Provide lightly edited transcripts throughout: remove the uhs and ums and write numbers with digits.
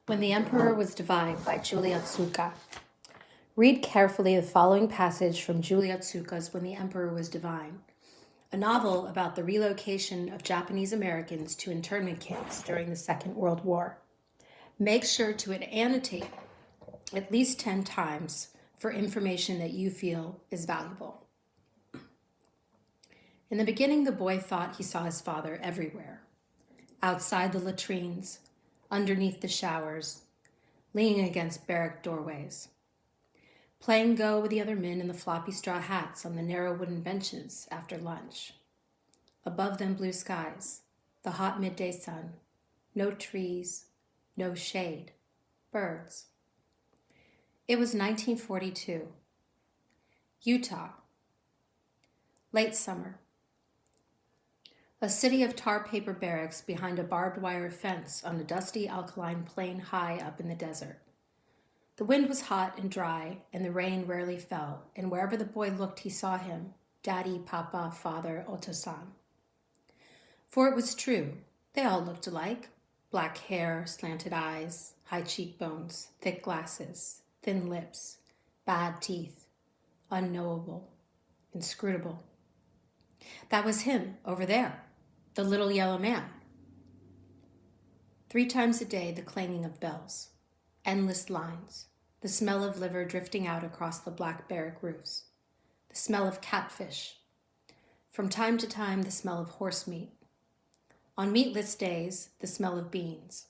When the Emperor Was Divine by Julia Tsuka. Read carefully the following passage from Julia Tsuka's When the Emperor Was Divine, a novel about the relocation of Japanese Americans to internment camps during the Second World War. Make sure to annotate at least 10 times for information that you feel is valuable. In the beginning, the boy thought he saw his father everywhere. Outside the latrines, underneath the showers, leaning against barrack doorways, playing go with the other men in the floppy straw hats on the narrow wooden benches after lunch. Above them, blue skies, the hot midday sun, no trees, no shade, birds. It was 1942. Utah. Late summer. A city of tar paper barracks behind a barbed wire fence on a dusty alkaline plain high up in the desert. The wind was hot and dry, and the rain rarely fell, and wherever the boy looked he saw him, Daddy, Papa, Father, Otosan. For it was true, they all looked alike. Black hair, slanted eyes, high cheekbones, thick glasses, thin lips, bad teeth, unknowable, inscrutable. That was him, over there, the little yellow man. 3 times a day, the clanging of bells, endless lines, the smell of liver drifting out across the black barrack roofs, the smell of catfish, from time to time the smell of horse meat. On meatless days, the smell of beans.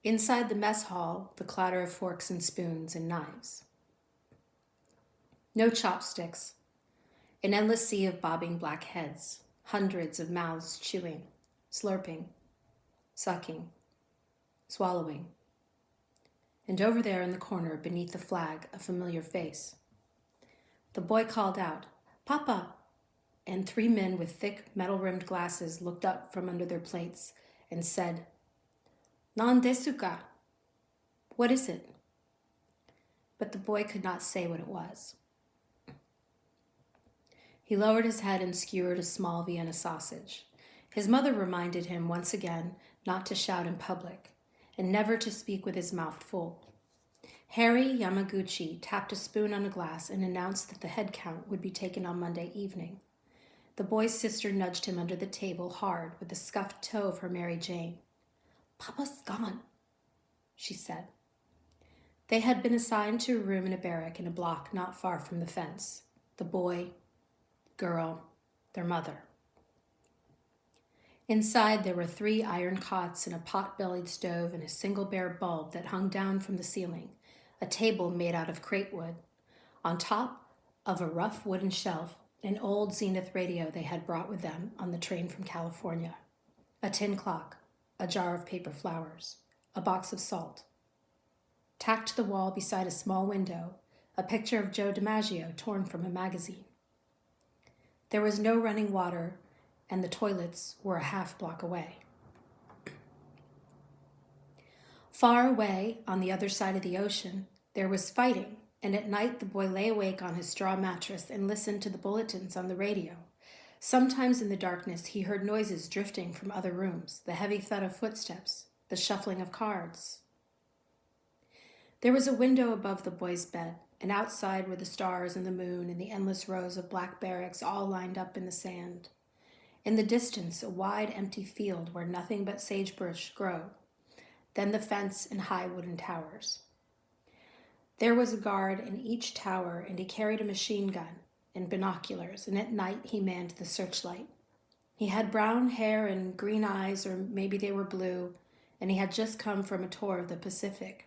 Inside the mess hall, the clatter of forks and spoons and knives. No chopsticks. An endless sea of bobbing black heads, hundreds of mouths chewing, slurping, sucking, swallowing. And over there in the corner, beneath the flag, a familiar face. The boy called out, "Papa!" And 3 men with thick, metal-rimmed glasses looked up from under their plates and said, "Nan desu ka?" What is it? But the boy could not say what it was. He lowered his head and skewered a small Vienna sausage. His mother reminded him once again not to shout in public and never to speak with his mouth full. Harry Yamaguchi tapped a spoon on a glass and announced that the head count would be taken on Monday evening. The boy's sister nudged him under the table hard with the scuffed toe of her Mary Jane. "Papa's gone," she said. They had been assigned to a room in a barrack in a block not far from the fence. The boy, girl, their mother. Inside there were 3 iron cots and a pot-bellied stove and a single bare bulb that hung down from the ceiling, a table made out of crate wood. On top of a rough wooden shelf, an old Zenith radio they had brought with them on the train from California, a tin clock, a jar of paper flowers, a box of salt. Tacked to the wall beside a small window, a picture of Joe DiMaggio torn from a magazine. There was no running water, and the toilets were a half block away. Far away, on the other side of the ocean, there was fighting, and at night the boy lay awake on his straw mattress and listened to the bulletins on the radio. Sometimes in the darkness he heard noises drifting from other rooms, the heavy thud of footsteps, the shuffling of cards. There was a window above the boy's bed, and outside were the stars and the moon and the endless rows of black barracks all lined up in the sand. In the distance, a wide, empty field where nothing but sagebrush grew, then the fence and high wooden towers. There was a guard in each tower, and he carried a machine gun and binoculars, and at night he manned the searchlight. He had brown hair and green eyes, or maybe they were blue, and he had just come from a tour of the Pacific.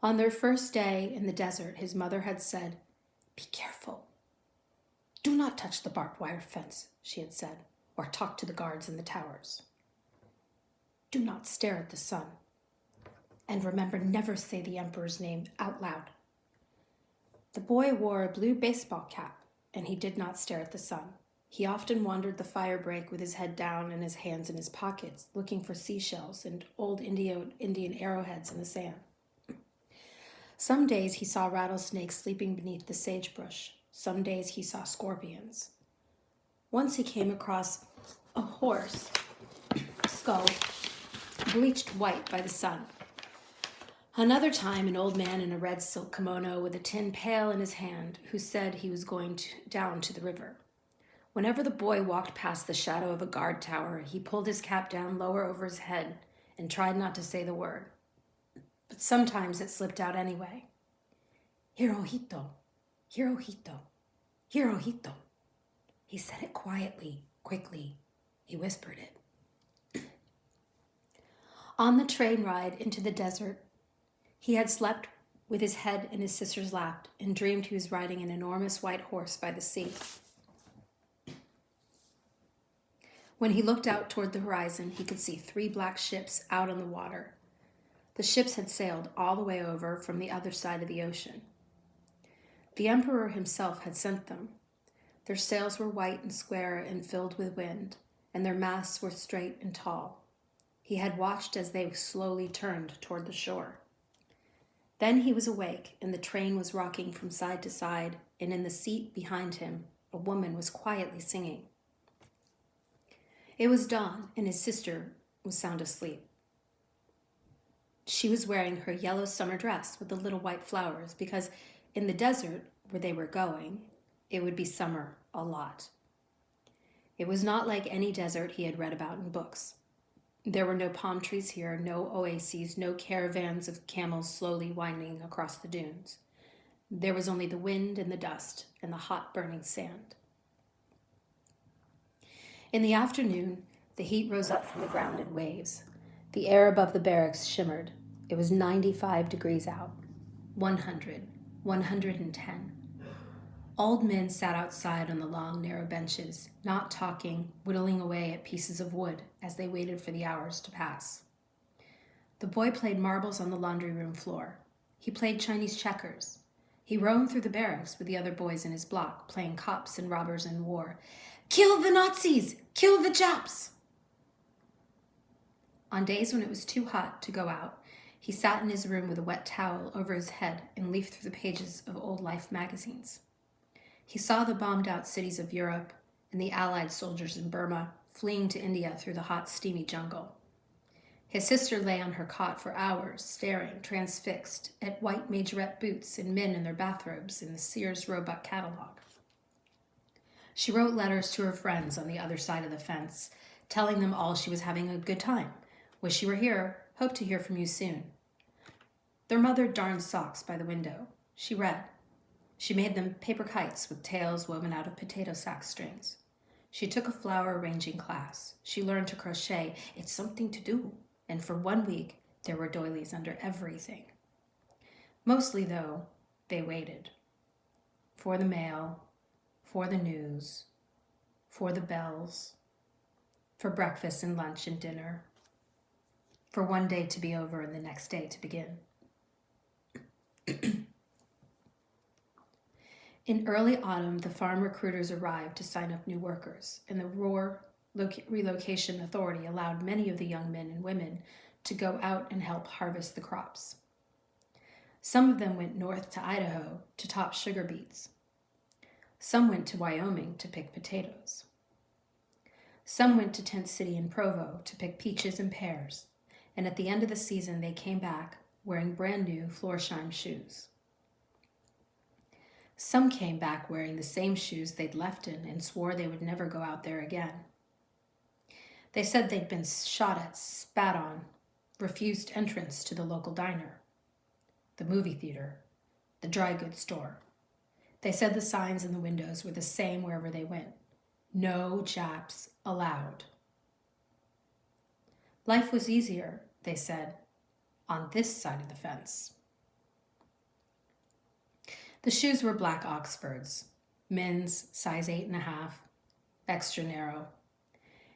On their first day in the desert, his mother had said, "Be careful. Do not touch the barbed wire fence," she had said, "or talk to the guards in the towers. Do not stare at the sun. And remember, never say the Emperor's name out loud." The boy wore a blue baseball cap, and he did not stare at the sun. He often wandered the fire break with his head down and his hands in his pockets, looking for seashells and old Indian arrowheads in the sand. Some days he saw rattlesnakes sleeping beneath the sagebrush. Some days he saw scorpions. Once he came across a horse skull bleached white by the sun. Another time, an old man in a red silk kimono with a tin pail in his hand who said he was going down to the river. Whenever the boy walked past the shadow of a guard tower, he pulled his cap down lower over his head and tried not to say the word. But sometimes it slipped out anyway. Hirohito, Hirohito, Hirohito. He said it quietly, quickly. He whispered it. On the train ride into the desert, he had slept with his head in his sister's lap and dreamed he was riding an enormous white horse by the sea. When he looked out toward the horizon, he could see 3 black ships out on the water. The ships had sailed all the way over from the other side of the ocean. The emperor himself had sent them. Their sails were white and square and filled with wind, and their masts were straight and tall. He had watched as they slowly turned toward the shore. Then he was awake, and the train was rocking from side to side, and in the seat behind him, a woman was quietly singing. It was dawn, and his sister was sound asleep. She was wearing her yellow summer dress with the little white flowers because in the desert where they were going, it would be summer a lot. It was not like any desert he had read about in books. There were no palm trees here, no oases, no caravans of camels slowly winding across the dunes. There was only the wind and the dust and the hot burning sand. In the afternoon, the heat rose up from the ground in waves. The air above the barracks shimmered. It was 95 degrees out. 100, 110. Old men sat outside on the long, narrow benches, not talking, whittling away at pieces of wood as they waited for the hours to pass. The boy played marbles on the laundry room floor. He played Chinese checkers. He roamed through the barracks with the other boys in his block, playing cops and robbers in war. Kill the Nazis! Kill the Japs! On days when it was too hot to go out, he sat in his room with a wet towel over his head and leafed through the pages of old Life magazines. He saw the bombed-out cities of Europe and the Allied soldiers in Burma fleeing to India through the hot, steamy jungle. His sister lay on her cot for hours, staring, transfixed, at white majorette boots and men in their bathrobes in the Sears Roebuck catalog. She wrote letters to her friends on the other side of the fence, telling them all she was having a good time. Wish you were here. Hope to hear from you soon. Their mother darned socks by the window. She read. She made them paper kites with tails woven out of potato sack strings. She took a flower arranging class. She learned to crochet. It's something to do. And for 1 week, there were doilies under everything. Mostly, though, they waited. For the mail, for the news, for the bells, for breakfast and lunch and dinner, for one day to be over and the next day to begin. In early autumn, the farm recruiters arrived to sign up new workers, and the Ruhr Relocation Authority allowed many of the young men and women to go out and help harvest the crops. Some of them went north to Idaho to top sugar beets. Some went to Wyoming to pick potatoes. Some went to Tent City and Provo to pick peaches and pears, and at the end of the season they came back wearing brand new Florsheim shoes. Some came back wearing the same shoes they'd left in and swore they would never go out there again. They said they'd been shot at, spat on, refused entrance to the local diner, the movie theater, the dry goods store. They said the signs in the windows were the same wherever they went. No Japs allowed. Life was easier, they said, on this side of the fence. The shoes were black Oxfords, men's, size 8.5, extra narrow.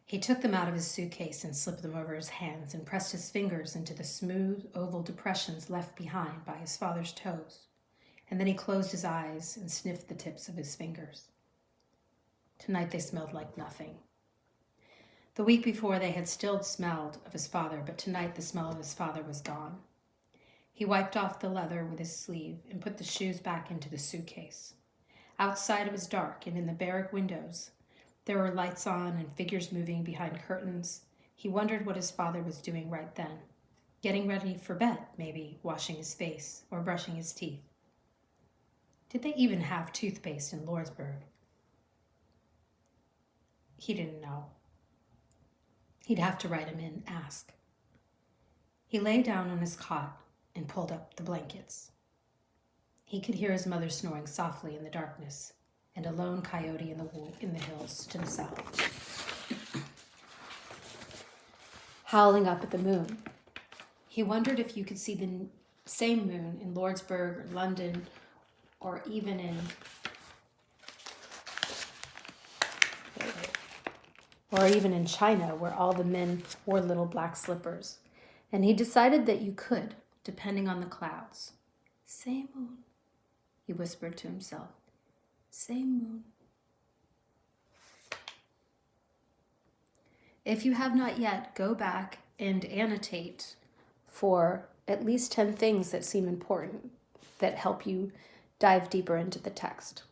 He took them out of his suitcase and slipped them over his hands and pressed his fingers into the smooth, oval depressions left behind by his father's toes. And then he closed his eyes and sniffed the tips of his fingers. Tonight they smelled like nothing. The week before they had still smelled of his father, but tonight the smell of his father was gone. He wiped off the leather with his sleeve and put the shoes back into the suitcase. Outside it was dark, and in the barrack windows there were lights on and figures moving behind curtains. He wondered what his father was doing right then. Getting ready for bed, maybe washing his face or brushing his teeth. Did they even have toothpaste in Lordsburg? He didn't know. He'd have to write him in, ask. He lay down on his cot and pulled up the blankets. He could hear his mother snoring softly in the darkness and a lone coyote in the hills to the south, howling up at the moon. He wondered if you could see the same moon in Lordsburg or London or even in China, where all the men wore little black slippers. And he decided that you could, depending on the clouds. Same moon, he whispered to himself. Same moon. If you have not yet, go back and annotate for at least 10 things that seem important, that help you dive deeper into the text.